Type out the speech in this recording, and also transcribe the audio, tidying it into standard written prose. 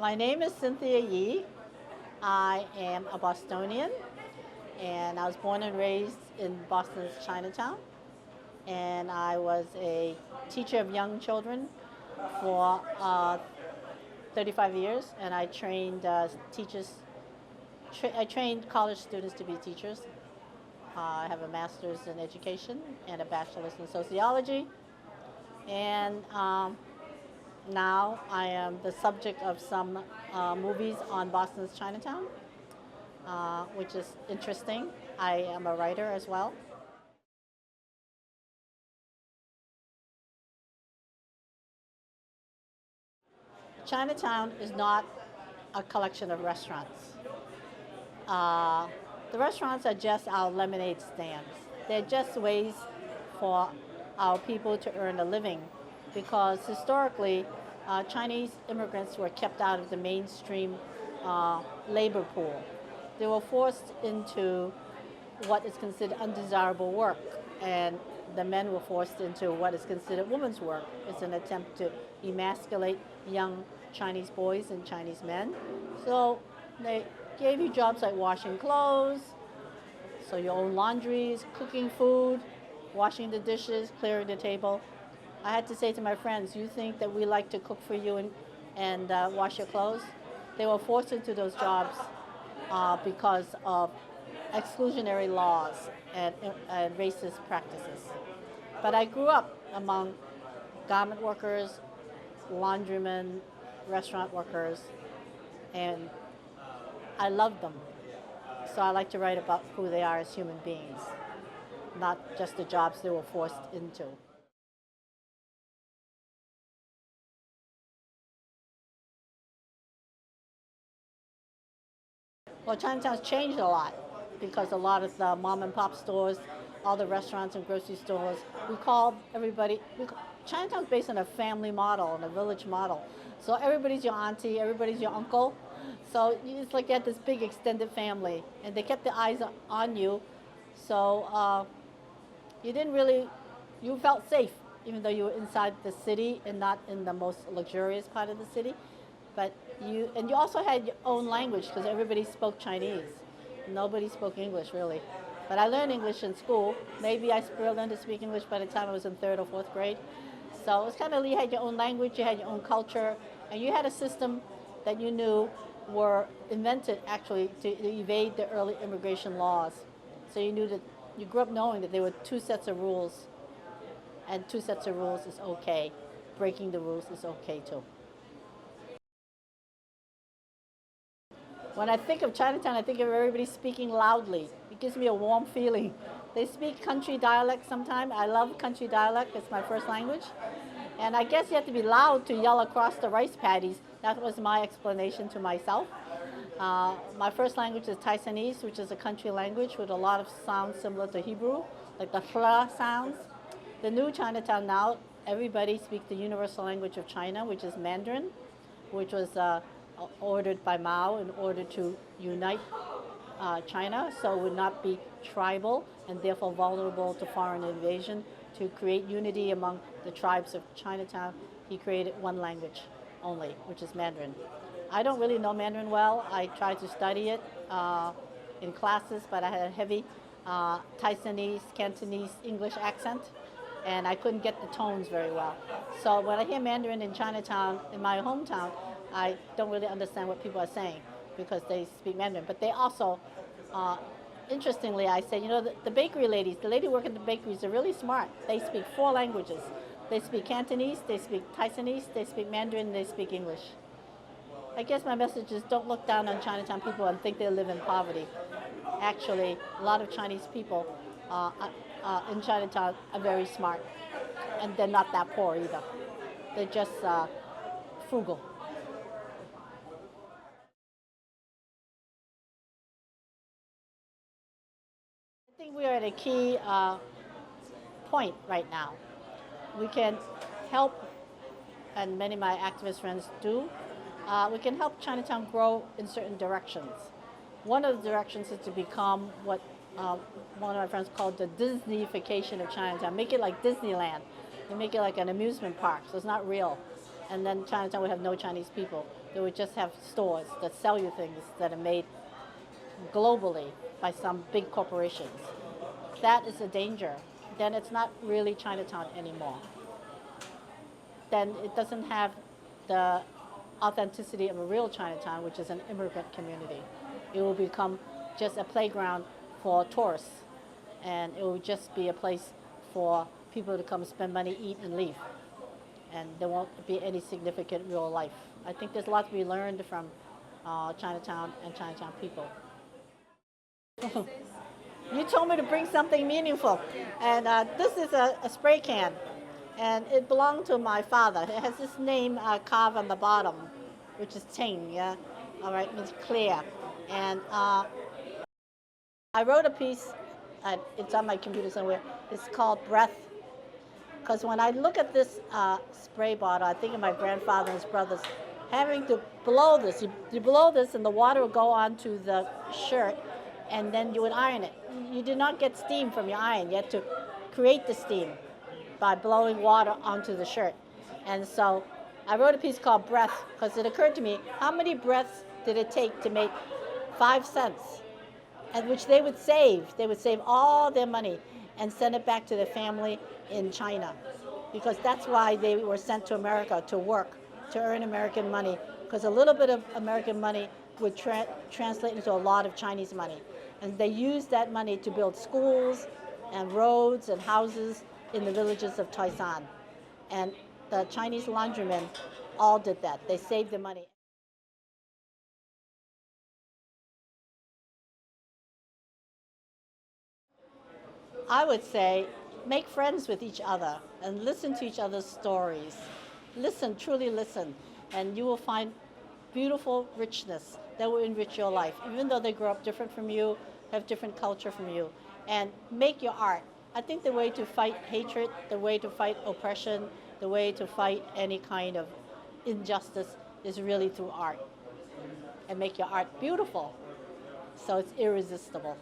My name is Cynthia Yi. I am a Bostonian, and I was born and raised in Boston's Chinatown. And I was a teacher of young children for 35 years, and I trained teachers. I trained college students to be teachers. I have a master's in education and a bachelor's in sociology, and now I am the subject of some movies on Boston's Chinatown, which is interesting. I am a writer as well. Chinatown is not a collection of restaurants. Uh, the restaurants are just our lemonade stands. They're just ways for our people to earn a living because historically, Chinese immigrants were kept out of the mainstream labor pool. They were forced into what is considered undesirable work, and the men were forced into what is considered women's work. It's an attempt to emasculate young Chinese boys and Chinese men. So they gave you jobs like washing clothes, so your own laundries, cooking food, washing the dishes, clearing the table. I had to say to my friends, you think that we like to cook for you and wash your clothes? They were forced into those jobs because of exclusionary laws and racist practices. But I grew up among garment workers, laundrymen, restaurant workers, and I love them. So I like to write about who they are as human beings, not just the jobs they were forced into. Well, Chinatown's changed a lot because a lot of the mom and pop stores, all the restaurants and grocery stores, we call everybody, Chinatown's based on a family model and a village model. So everybody's your auntie, everybody's your uncle. So it's like you had this big extended family, and they kept their eyes on you. So you didn't really, you felt safe, even though you were inside the city and not in the most luxurious part of the city. But and you also had your own language because everybody spoke Chinese. Nobody spoke English really. But I learned English in school. Maybe I learned to speak English by the time I was in third or fourth grade. So it was kind of, you had your own language, you had your own culture, and you had a system that you knew were invented actually to evade the early immigration laws. So you knew that, you grew up knowing that there were two sets of rules, and two sets of rules is okay. Breaking the rules is okay too. When I think of Chinatown, I think of everybody speaking loudly. It gives me a warm feeling. They speak country dialect sometimes. I love country dialect. It's my first language. And I guess you have to be loud to yell across the rice paddies. That was my explanation to myself. My first language is Taiwanese, which is a country language with a lot of sounds similar to Hebrew, like the hl sounds. The new Chinatown now, everybody speaks the universal language of China, which is Mandarin, which was ordered by Mao in order to unite China so it would not be tribal and therefore vulnerable to foreign invasion. To create unity among the tribes of Chinatown, he created one language only, which is Mandarin. I don't really know Mandarin well. I tried to study it in classes, but I had a heavy Taiwanese, Cantonese, English accent, and I couldn't get the tones very well. So when I hear Mandarin in Chinatown, in my hometown, I don't really understand what people are saying because they speak Mandarin. But they also, interestingly, I say, you know, the bakery ladies, the lady working at the bakeries are really smart. They speak 4 languages. They speak Cantonese, they speak Taiwanese, they speak Mandarin, they speak English. I guess my message is don't look down on Chinatown people and think they live in poverty. Actually, a lot of Chinese people in Chinatown are very smart, and they're not that poor either. They're just frugal. I think we are at a key point right now. We can help, and many of my activist friends do, we can help Chinatown grow in certain directions. One of the directions is to become what one of my friends called the Disneyfication of Chinatown. Make it like Disneyland. And make it like an amusement park, so it's not real. and then Chinatown would have no Chinese people. They would just have stores that sell you things that are made globally by some big corporations. That is a danger. Then it's not really Chinatown anymore. Then it doesn't have the authenticity of a real Chinatown, which is an immigrant community. It will become just a playground for tourists, and it will just be a place for people to come spend money, eat, and leave. And there won't be any significant real life. I think there's a lot to be learned from Chinatown and Chinatown people. You told me to bring something meaningful, and this is a spray can, and it belonged to my father. It has this name carved on the bottom, which is Ting, yeah, all right, means clear. And I wrote a piece, it's on my computer somewhere, it's called Breath. Because when I look at this spray bottle, I think of my grandfather and his brothers having to blow this. You blow this and the water will go onto the shirt, and then you would iron it. You did not get steam from your iron. You had to create the steam by blowing water onto the shirt. And so I wrote a piece called Breath, because it occurred to me, how many breaths did it take to make 5 cents? And which they would save. They would save all their money and send it back to their family in China, because that's why they were sent to America to work, to earn American money, because a little bit of American money would translate into a lot of Chinese money. And they used that money to build schools and roads and houses in the villages of Taisan. And the Chinese laundrymen all did that. They saved the money. I would say make friends with each other and listen to each other's stories. Listen, truly listen, and you will find beautiful richness that will enrich your life, even though they grow up different from you, have different culture from you. And make your art. I think the way to fight hatred, the way to fight oppression, the way to fight any kind of injustice is really through art. And make your art beautiful, so it's irresistible.